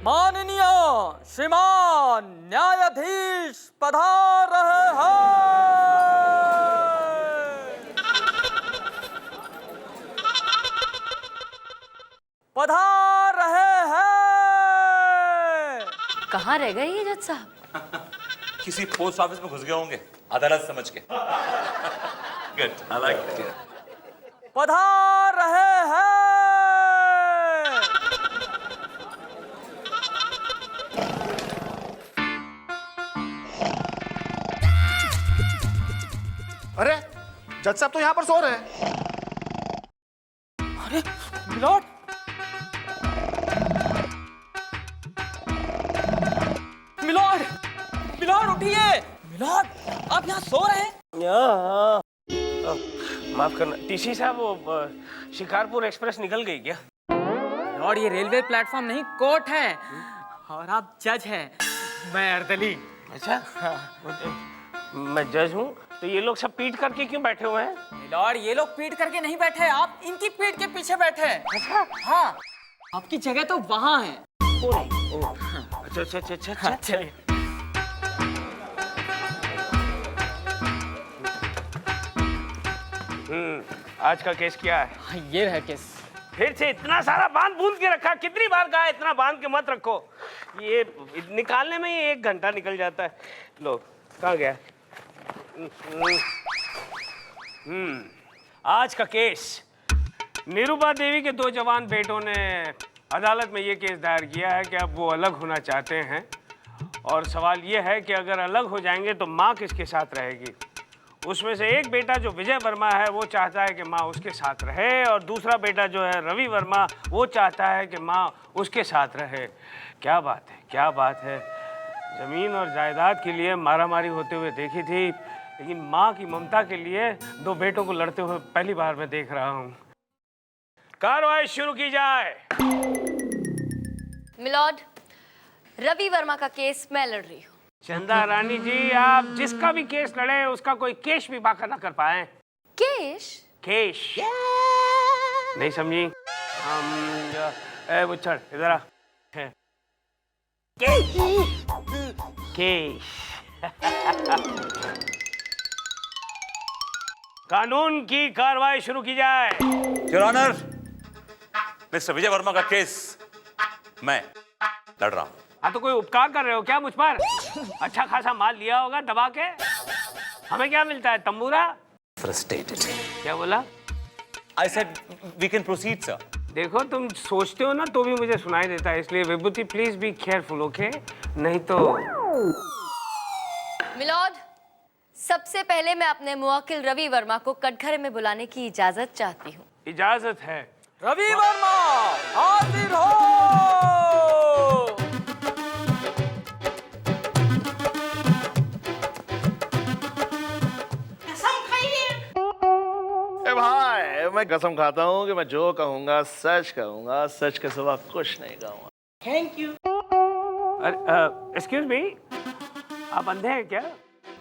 माननीय श्रीमान न्यायाधीश पधार रहे हैं। पधार रहे हैं। कहाँ रह गए ये जज साहब? किसी पोस्ट ऑफिस में घुस गए होंगे अदालत समझ के। Good, I like it. पधार रहे हैं। अरे जज साहब तो यहाँ पर सो रहे हैं। अरे मिलॉर्ड, मिलॉर्ड, मिलॉर्ड उठिए। मिलॉर्ड, आप यहाँ सो रहे हैं? माफ करना टीसी साहब, वो शिकारपुर एक्सप्रेस निकल गई क्या? मिलॉर्ड, ये रेलवे प्लेटफॉर्म नहीं कोर्ट है और आप जज हैं। मैं अर्दली। अच्छा, मैं जज हूँ तो ये लोग सब पीट करके क्यों बैठे हुए हैं? मिलॉर्ड, ये लोग पीठ करके नहीं बैठे, आप इनकी पीठ के पीछे बैठे हैं। अच्छा, हाँ, आपकी जगह तो वहाँ है। अच्छा अच्छा अच्छा अच्छा अच्छा। चलिए। आज का केस क्या है? हाँ, ये है केस। फिर से इतना सारा बांध बूंद के रखा, कितनी बार कहा इतना बांध के मत रखो। ये निकालने में ही 1 घंटा निकल जाता है। लो, कहाँ गया? आज का केस, निरुपा देवी के 2 जवान बेटों ने अदालत में ये केस दायर किया है कि अब वो अलग होना चाहते हैं और सवाल ये है कि अगर अलग हो जाएंगे तो माँ किसके साथ रहेगी। उसमें से एक बेटा जो विजय वर्मा है वो चाहता है कि माँ उसके साथ रहे और दूसरा बेटा जो है रवि वर्मा वो चाहता है कि माँ उसके साथ रहे। क्या बात है, क्या बात है। ज़मीन और जायदाद के लिए मारामारी होते हुए देखी थी, लेकिन माँ की ममता के लिए 2 बेटों को लड़ते हुए पहली बार मैं देख रहा हूँ। कार्रवाई शुरू की जाए। मिलॉर्ड, रवि वर्मा का केस मैं लड़ रही हूँ। चंदा रानी जी, आप जिसका भी केस लड़े उसका कोई केश भी बाका ना कर पाए। केश? केश नहीं समझी? वो चढ़ इधर आ। केश केश कानून की कार्रवाई शुरू की जाए। योर ऑनर, मिस्टर विजय वर्मा का केस मैं लड़ रहा हूं। हाँ, तो कोई उपकार कर रहे हो क्या मुझ पर? अच्छा खासा माल लिया होगा दबा के। हमें क्या मिलता है, तंबूरा? फ्रस्ट्रेटेड। क्या बोला? I said we can proceed sir. देखो, तुम सोचते हो ना तो भी मुझे सुनाई देता है, इसलिए विभूति प्लीज बी केयरफुल, ओके? नहीं तो। मिलॉर्ड, सबसे पहले मैं अपने मुवक्किल रवि वर्मा को कटघरे में बुलाने की इजाजत चाहती हूँ। इजाजत है। रवि वर्मा हाजिर हो। ए भाई, मैं कसम खाता हूँ कि मैं जो कहूँगा सच कहूँगा, सच के सिवा कुछ नहीं कहूँगा। Thank you. एक्सक्यूज मी, आप अंधे हैं क्या?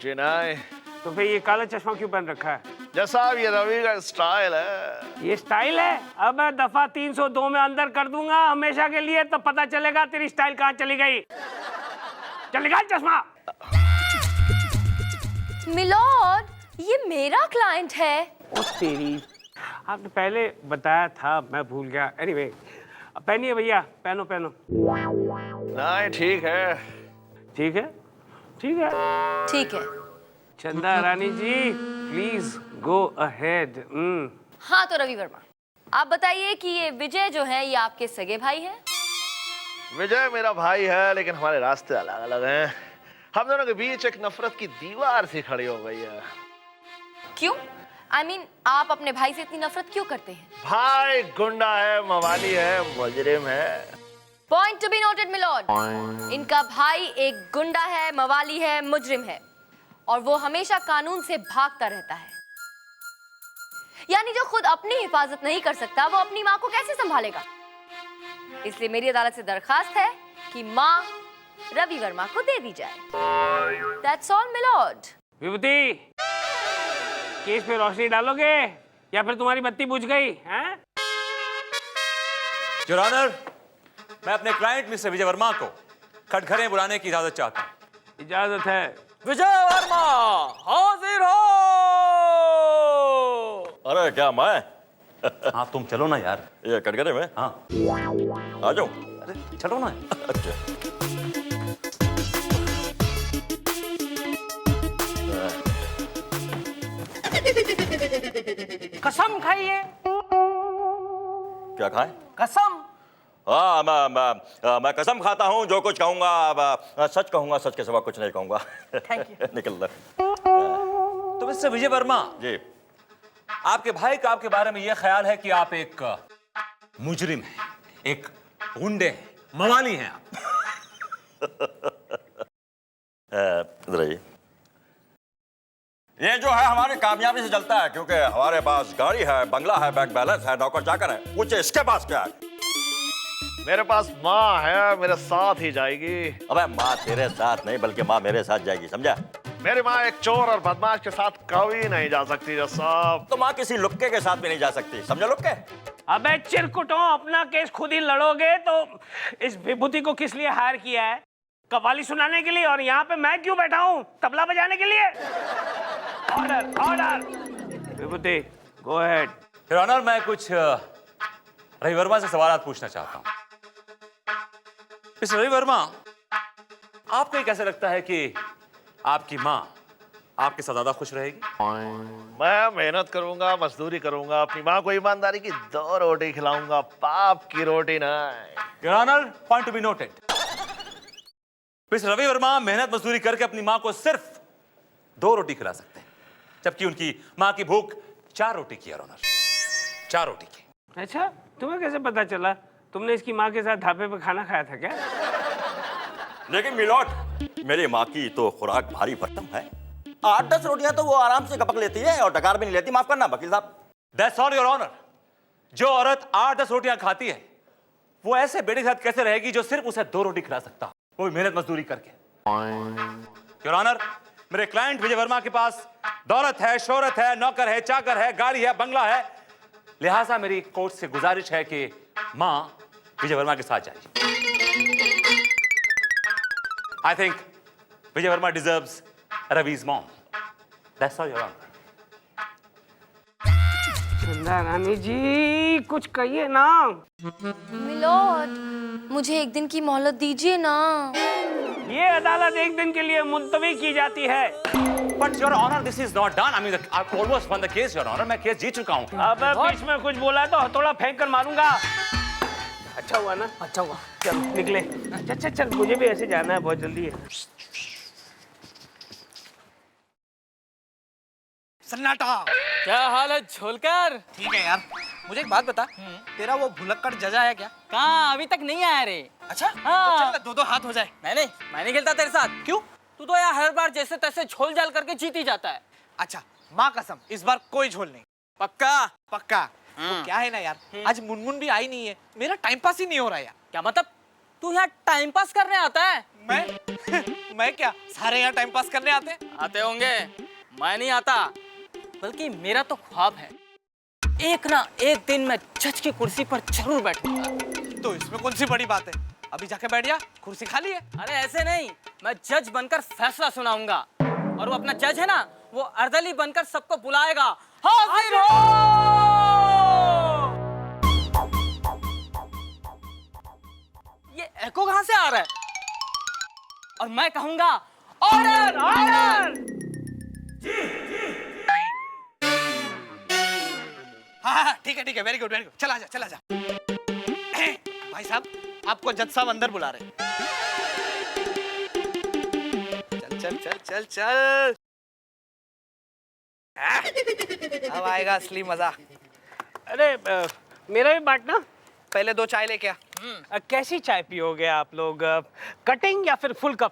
जी नहीं। तो फिर ये काला चश्मा क्यों पहन रखा है? जैसा ये रवि का स्टाइल है। ये स्टाइल है? अब मैं दफा 302 में अंदर कर दूंगा हमेशा के लिए, तो पता चलेगा तेरी स्टाइल कहाँ चली गई। चलेगा चश्मा। मिलॉर्ड, ये मेरा क्लाइंट है। ओ तेरी, आपने पहले बताया था, मैं भूल गया। एनीवे, पहनिए भैया, पहनो पहनो। नहीं, ठीक है। ठीक है, ठीक है, ठीक है। चंदा Rani ji please go ahead. हाँ, तो रवि वर्मा, आप बताइए कि ये विजय जो है ये आपके सगे भाई हैं? विजय मेरा भाई है, लेकिन हमारे रास्ते अलग अलग हैं। हम दोनों के बीच एक नफरत की दीवार सी खड़ी हो गई है। क्यों? I mean, आप अपने भाई से इतनी नफरत क्यों करते हैं? भाई गुंडा है, मवाली है, मुजरिम है। Point to be noted milord, इनका भाई एक गुंडा है, मवाली है, मुजरिम है और वो हमेशा कानून से भागता रहता है। यानी जो खुद अपनी हिफाजत नहीं कर सकता वो अपनी माँ को कैसे संभालेगा? इसलिए मेरी अदालत से दरखास्त है कि माँ रवि वर्मा को दे दी जाए। That's all, milord. Vibhuti, case पे रोशनी डालोगे या फिर तुम्हारी बत्ती बुझ गई हैं? योर ऑनर, मैं अपने क्लाइंट मिस्टर विजय वर्मा को कटघरे बुलाने की इजाजत चाहता हूँ। इजाजत है। विजय वर्मा हाजिर हो। अरे क्या मैं हाँ तुम चलो ना यार। ये कटघरे में हाँ आ जाऊं? अरे चलो ना। अच्छा कसम खाइए। क्या खाएं? कसम। हाँ मैं कसम खाता हूँ, जो कुछ कहूंगा अब सच कहूंगा, सच के सिवा कुछ नहीं कहूंगा। Thank you. निकल ले। तो मिस्टर विजय वर्मा, जी आपके भाई का आपके बारे में यह ख्याल है कि आप एक मुजरिम हैं, एक गुंडे हैं, मवाली हैं आप। इधर आइए। ये जो है हमारी कामयाबी से चलता है, क्योंकि हमारे पास गाड़ी है, बंगला है, बैंक बैलेंस है, नौकर चाकर है। पूछे इसके पास क्या है? मेरे पास माँ है, मेरे साथ ही जाएगी। अबे माँ तेरे साथ नहीं, बल्कि माँ मेरे साथ जाएगी, समझा? मेरी माँ एक चोर और बदमाश के साथ कभी नहीं जा सकती जज साहब। तो माँ किसी लुक्के के साथ भी नहीं जा सकती, समझो लुक्के? अबे चिरकुटो, अपना केस खुद ही लड़ोगे तो इस विभूति को किस लिए हायर किया है? कव्वाली सुनाने के लिए, और यहाँ पे मैं क्यों बैठा हूँ? तबला बजाने के लिए? Order order. Vibhuti go ahead. Your honour, मैं कुछ रवि वर्मा से सवाल पूछना चाहता हूँ। मिस्टर रवि वर्मा, आपको ये कैसे लगता है कि आपकी माँ आपके साथ ज्यादा खुश रहेगी? मैं मेहनत करूंगा, मजदूरी करूंगा, अपनी माँ को ईमानदारी की 2 रोटी खिलाऊंगा, पाप की रोटी नहीं। Your honour, point to be noted. Mister Ravi Verma मेहनत मजदूरी करके अपनी माँ को सिर्फ 2 रोटी खिला सकते हैं, जबकि उनकी माँ की भूख 4 रोटी की। योर ऑनर, 4 रोटी की। अच्छा, तुम्हें कैसे पता चला? तुमने इसकी माँ के साथ ढाबे पे खाना खाया था क्या? लेकिन मिलॉट, मेरी माँ की तो खुराक भारी भरकम है। 8-10 रोटियां तो वो आराम से गपक लेती है और डकार भी नहीं लेती। माफ करना वकील साहब। That's all your honour. जो औरत 8-10 रोटियां खाती है, वो ऐसे बेटे के साथ कैसे रहेगी जो सिर्फ उसे 2 रोटी खिला सकता हो, वो भी मेहनत मजदूरी करके? योर ऑनर, मेरे क्लाइंट विजय वर्मा के पास दौलत है, शोहरत है, नौकर है, चाकर है, गाड़ी है, बंगला है। लिहाजा मेरी कोर्ट से गुजारिश है कि मां विजय वर्मा के साथ जाइए। I think Vijay Verma deserves Ravi's mom. That's all, Your Honor. चंदा रानी जी, कुछ कहिए ना। मिलोड, मुझे एक दिन की मोहलत दीजिए ना। ये अदालत एक दिन के लिए मुलतवी की जाती है। But Your Honor, this is not done. I mean, I've almost won the case, Your Honor. मैं केस जीत चुका हूँ। अब बीच में कुछ बोला तो हथौड़ा फेंक कर मारूंगा। अच्छा हुआ ना? अच्छा हुआ। चल निकले। चल चल, मुझे भी ऐसे जाना है, बहुत जल्दी है। सन्नाटा। क्या हाल है झोलकर? ठीक है यार, मुझे एक बात बता, तेरा वो भुलक्कड़ जजा है क्या? कहाँ, अभी तक नहीं आया रे। अच्छा, हाँ। तो चल 2-2 हाथ हो जाए। मैं नहीं खेलता तेरे साथ। क्यों? तू तो यार हर बार जैसे तैसे झोल झाल करके जीत ही जाता है। अच्छा, माँ कसम, इस बार कोई झोल नहीं। पक्का? पक्का। तो क्या है ना यार, आज मुनमुन भी आई नहीं है, मेरा टाइम पास ही नहीं हो रहा यार। क्या मतलब? तू यहाँ टाइम पास करने आता है? मैं मैं क्या, सारे यहाँ टाइम पास करने आते हैं? आते होंगे, मैं नहीं आता। बल्कि मेरा तो ख्वाब है, एक ना एक दिन मैं जज की कुर्सी पर जरूर बैठूंगा। तो इसमें कौन सी बड़ी बात है, अभी जाके बैठ जा, कुर्सी खाली है। अरे ऐसे नहीं, मैं जज बनकर फैसला सुनाऊंगा, और वो अपना जज है ना, वो अर्दली बनकर सबको बुलाएगा। हाजिर हो! ये एको कहां से आ रहा है? और मैं कहूंगा ऑर्डर ऑर्डर। हाँ, ठीक है, वेरी गुड, चला जा। भाई साहब, आपको जज साहब अंदर बुला रहे हैं। चल। अब आएगा असली मजा। अरे मेरा भी बांटना। पहले 2 चाय लेके आ। कैसी चाय पियोगे आप लोग? कटिंग या फिर फुल कप?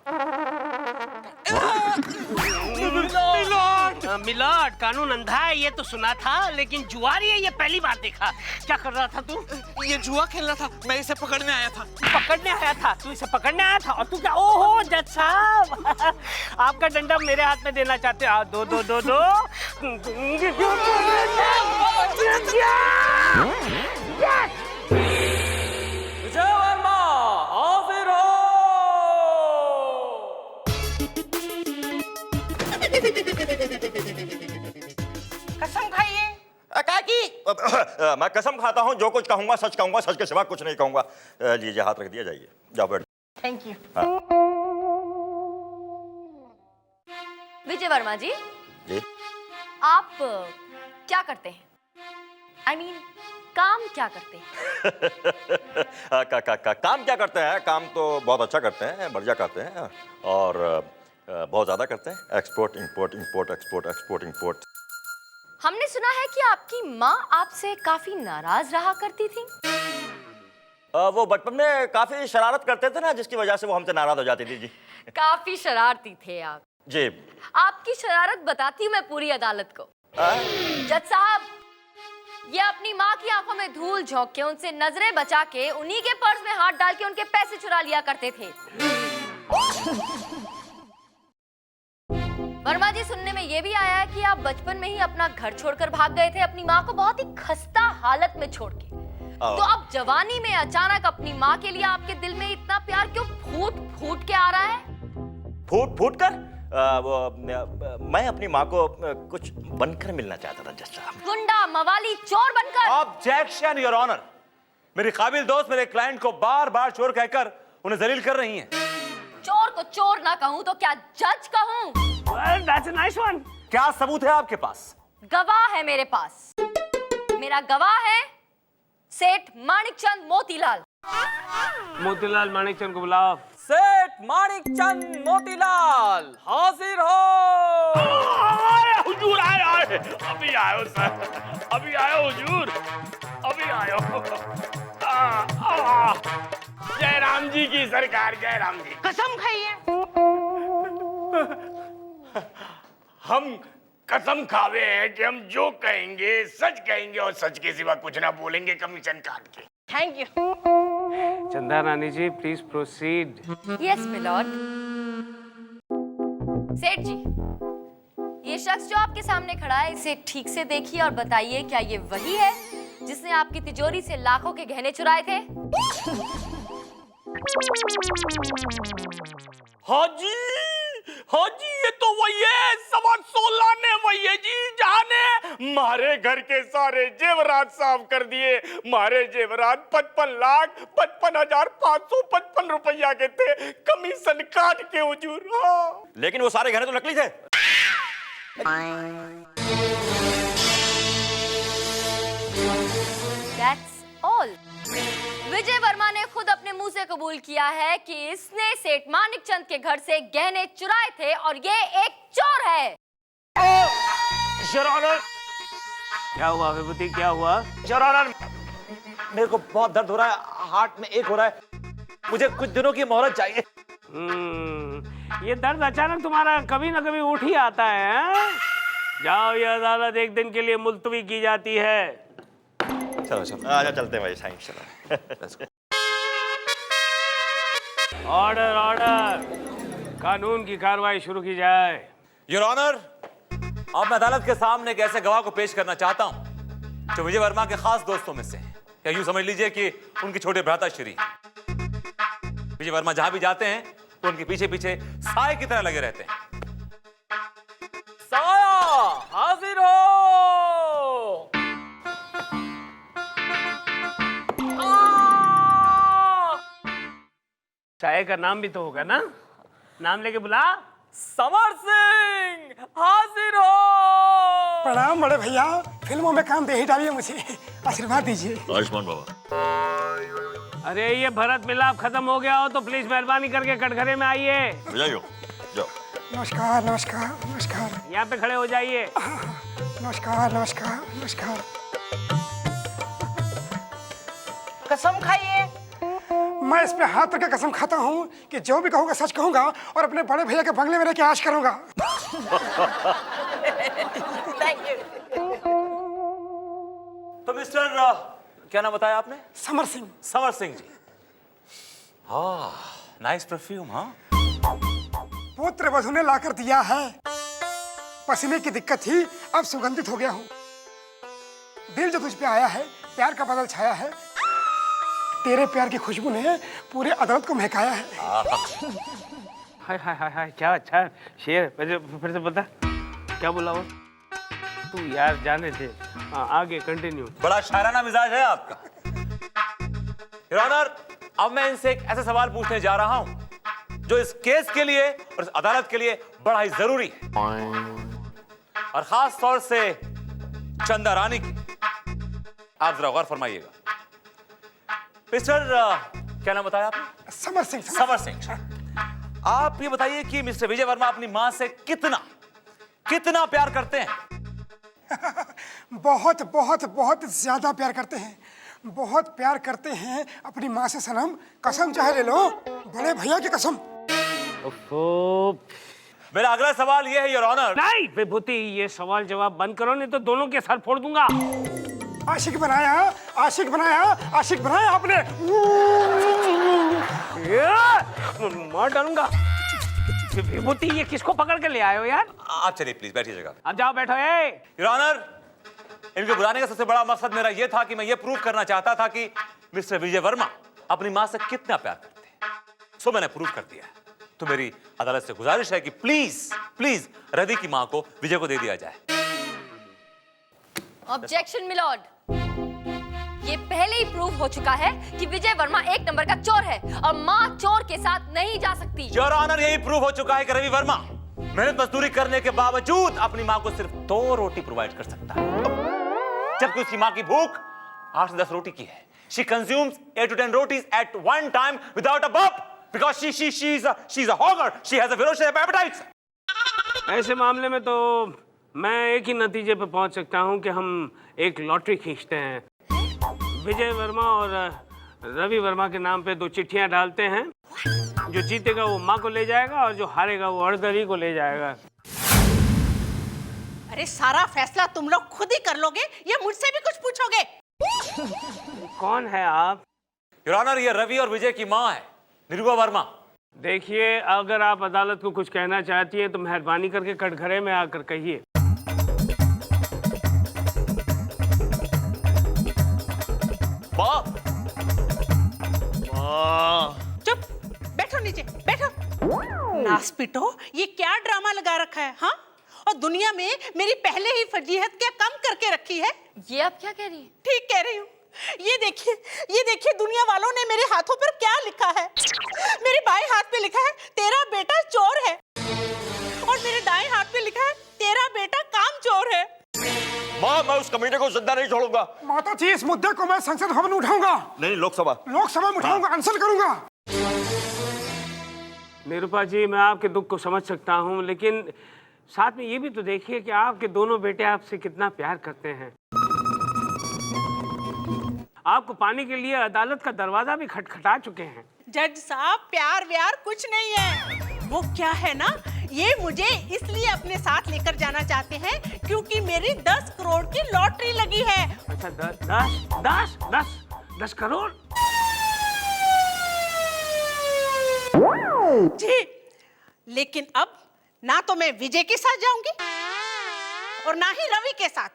मिलॉर्ड, कानून अंधा है ये तो सुना था, लेकिन जुआरी है ये पहली बार देखा। क्या कर रहा था तू? ये जुआ खेल रहा था, मैं इसे पकड़ने आया था। पकड़ने आया था? तू इसे पकड़ने आया था? और तू क्या? ओहो जज साहब, आपका डंडा मेरे हाथ में देना चाहते हो? दो। विजय वर्मा की? मैं कसम खाता हूँ जो कुछ कहूंगा सच के सिवा कुछ नहीं कहूंगा। लीजिए हाथ रख दिया, जाइए, जाओ बैठ। Thank you. विजय वर्मा जी, जी आप क्या करते हैं? I mean, काम क्या करते हैं? काम क्या करते हैं? काम तो बहुत अच्छा करते हैं, बढ़िया करते हैं, और बहुत ज्यादा करते हैं। Export import, import export, export import. हमने सुना है कि आपकी माँ आपसे काफी नाराज रहा करती थी। वो बचपन में काफी शरारत करते थे ना, जिसकी वजह से वो हमसे नाराज हो जाती थी। जी काफी शरारती थे आप। जी। आपकी शरारत बताती हूँ मैं पूरी अदालत को। जज साहब, ये अपनी माँ की आंखों में धूल झोंक के, उनसे नजरें बचा के, उन्हीं के पर्स में हाथ डाल के उनके पैसे चुरा लिया करते थे। वर्मा जी, सुनने में ये भी आया है कि आप बचपन में ही अपना घर छोड़कर भाग गए थे, अपनी माँ को बहुत ही खस्ता हालत में छोड़ के। तो अब जवानी में अचानक अपनी माँ के लिए आपके दिल में इतना प्यार क्यों फूट फूट के आ रहा है? फूट फूट कर? मैं अपनी माँ को कुछ बनकर मिलना चाहता था जज साहब। गुंडा, मवाली, चोर बनकर? Objection your honour. मेरी काबिल दोस्त मेरे क्लाइंट को बार बार चोर कहकर उन्हें जलील कर रही हैं। चोर को चोर ना कहूं तो क्या जज कहूं? Well, that's a nice one. क्या सबूत है आपके पास? गवाह है मेरे पास। मेरा गवाह है सेठ माणिकचंद मोतीलाल। मोतीलाल माणिकचंद को बुलाओ। सेठ माणिकचंद मोतीलाल हाजिर हो। हुजूर आए, अभी आयो सर, अभी आयो हुजूर, अभी आयो। जय राम जी की सरकार, जय राम जी। कसम खाइए। हम कसम खावे हैं कि हम जो कहेंगे सच कहेंगे और सच के सिवा कुछ ना बोलेंगे, कमीशन काट के। Thank you. Chanda Rani ji, please proceed. Yes milord. सेठ जी, ये शख्स जो आपके सामने खड़ा है, इसे ठीक से देखिए और बताइए, क्या ये वही है जिसने आपकी तिजोरी से लाखों के गहने चुराए थे? हाजी, हाजी, ये तो वही है, 16.25 ने वही है जी, जाने मारे घर के सारे जेवरात साफ कर दिए। मारे जेवरात 55,55,555 रुपया के थे, कमीशन काट के हुजूर। हाँ। लेकिन वो सारे गहने तो नकली थे। That's all. विजय वर्मा ने खुद अपने मुंह से कबूल किया है कि इसने सेठ माणिकचंद के घर से गहने चुराए थे और ये एक चोर है। योर ऑनर, क्या हुआ विभूति, क्या हुआ? योर ऑनर, मेरे को बहुत दर्द हो रहा है, हार्ट में एक हो रहा है, मुझे कुछ दिनों की मोहलत चाहिए। ये दर्द अचानक तुम्हारा कभी ना कभी उठ ही आता है, हैं? जाओ, ये अदालत एक दिन के लिए मुलतवी की जाती है। चलो चलो, आजा चलते हैं भाई, साइंस चलो। ऑर्डर, ऑर्डर, कानून की कार्रवाई शुरू की जाए। योर ऑनर, अब मैं अदालत के सामने एक ऐसे गवाह को पेश करना चाहता हूं जो विजय वर्मा के खास दोस्तों में से है, या यूं समझ लीजिए कि उनके छोटे भ्राताश्री। विजय वर्मा जहां भी जाते हैं तो उनके पीछे पीछे साए की तरह लगे रहते हैं। साया हाजिर हो। चाय का नाम भी तो होगा ना, नाम लेके बुला। समर सिंह हाजिर हो। प्रणाम बड़े भैया, फिल्मों में काम दे ही डालिए, मुझे आशीर्वाद दीजिए। आयुष्मान बाबा। अरे ये भरत मिलाप खत्म हो गया हो तो प्लीज मेहरबानी करके कटघरे में आइए। जाइयो, जाओ। नमस्कार नमस्कार नमस्कार। यहाँ पे खड़े हो जाइए। नमस्कार नमस्कार नमस्कार। कसम खाइए। मैं इस पे हाथ रख के कसम खाता हूँ कि जो भी कहूँगा सच कहूँगा और अपने बड़े भैया के बंगले में रह के ऐश करूँगा। Thank you. तो मिस्टर क्या नाम बताया आपने? समर सिंह। समर सिंह जी। हाँ, नाइस परफ्यूम। हाँ, पुत्र वधू ने लाकर दिया है, पसीने की दिक्कत थी, अब सुगंधित हो गया हूँ। दिल जो तुझ पे आया है, प्यार का बादल छाया है, तेरे प्यार की खुशबू ने पूरे अदालत को महकाया है। हाय हाय हाय हाय, क्या अच्छा शेर। फिर से बता, क्या बोला वो? तू यार जाने दे। हाँ, आगे कंटिन्यू। बड़ा शायराना मिजाज है आपका। योर ऑनर, अब मैं इनसे एक ऐसा सवाल पूछने जा रहा हूं जो इस केस के लिए और इस अदालत के लिए बड़ा ही जरूरी है, और खास तौर से चंदा रानी की। आप जरा गौर फरमाइएगा। मिस्टर क्या नाम बताया आपने? समर सिंह। समर सिंह, आप ये बताइए कि मिस्टर विजय वर्मा अपनी मां से कितना प्यार करते हैं? बहुत बहुत बहुत ज्यादा प्यार करते हैं, बहुत प्यार करते हैं अपनी माँ से सनम। कसम चाहे ले लो, बड़े भैया की कसम। मेरा अगला सवाल यह है योर ऑनर। नहीं विभूति, ये सवाल जवाब बंद करो, नहीं तो दोनों के सर फोड़ दूंगा। आशिक बनाया, आशिक बनाया, आशिक बनाया आपने। मार डालूंगा। विभूति, ये किसको पकड़ के ले आए हो यार? आप चलिए प्लीज, बैठिए जगह। अब जाओ बैठो। ए योर ऑनर, इनको बुलाने का सबसे बड़ा मकसद मेरा यह था कि मैं ये प्रूव करना चाहता था कि मिस्टर विजय वर्मा अपनी मां से कितना प्यार करते हैं। सो मैंने प्रूव कर दिया। तो मेरी अदालत से गुजारिश है कि प्लीज रवि की मां को विजय को दे दिया जाए। ऑब्जेक्शन मिलॉर्ड, ये पहले ही प्रूव हो चुका है कि विजय वर्मा एक नंबर का चोर है और माँ चोर के साथ नहीं जा सकती। योर ऑनर, यही प्रूव हो चुका है कि रवि वर्मा मेहनत मजदूरी करने के बावजूद अपनी मां को सिर्फ 2 रोटी प्रोवाइड कर सकता है, जबकि उसकी मां की भूख 8 से 10 रोटी की है। She consumes 8 to 10 rotis at one time without a bump because she's a hogger. She has a ferocious appetite. ऐसे मामले में तो मैं एक ही नतीजे पे पहुंच सकता हूं कि हम एक लॉटरी खींचते हैं। विजय वर्मा और रवि वर्मा के नाम पे 2 चिट्ठियां डालते हैं। जो जीतेगा वो माँ को ले जाएगा और जो हारेगा वो अड़दरी को ले जाएगा। अरे सारा फैसला तुम लोग खुद ही कर लोगे या मुझसे भी कुछ पूछोगे? कौन है आप? योर ऑनर, ये रवि और विजय की मां है, निरुपा वर्मा। देखिए, अगर आप अदालत को कुछ कहना चाहती हैं तो मेहरबानी करके कटघरे में आकर कहिए। चुप, बैठो नीचे, बैठो। नासपिटो, ये क्या ड्रामा लगा रखा है? हाँ, और दुनिया में मेरी पहले ही फजीहत क्या कम करके रखी है? ये आप क्या कह रही हैं? ठीक कह रही हूँ। ये देखिए दुनिया वालों ने मेरे हाथों पर क्या लिखा है। मेरे बाएं हाथ पे लिखा है तेरा बेटा चोर है, और मेरे दाएं हाथ पे लिखा है तेरा बेटा काम चोर है। माँ, मैं उस कमीने को जिंदा नहीं छोड़ूंगा। माता जी, इस मुद्दे को मैं संसद भवन में उठाऊंगा। नहीं, लोकसभा में उठाऊंगा, अनशन करूंगा। निरुपा जी, मैं आपके दुख को समझ सकता हूँ, लेकिन साथ में ये भी तो देखिए कि आपके दोनों बेटे आपसे कितना प्यार करते हैं। आपको पाने के लिए अदालत का दरवाजा भी खटखटा चुके हैं। जज साहब, प्यार व्यार कुछ नहीं है। वो क्या है ना, ये मुझे इसलिए अपने साथ लेकर जाना चाहते हैं क्योंकि मेरी 10 करोड़ की लॉटरी लगी है। अच्छा, 10 करोड़? जी, लेकिन अब ना तो मैं विजय के साथ जाऊंगी और ना ही रवि के साथ।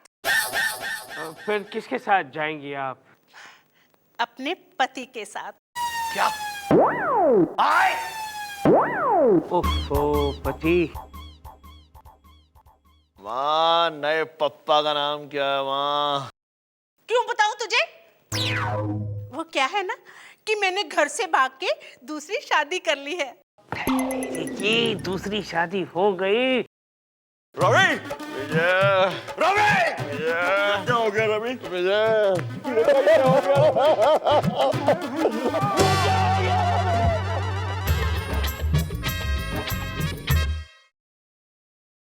फिर किसके साथ जाएंगी आप? अपने पति के साथ। क्या? ओफो, पति। माँ, नए पप्पा का नाम क्या है माँ? क्यों बताऊं तुझे? वो क्या है ना कि मैंने घर से भाग के दूसरी शादी कर ली है। ये दूसरी शादी हो गई। रवि! विजय! रवि! विजय! क्या हो गया रवि? विजय!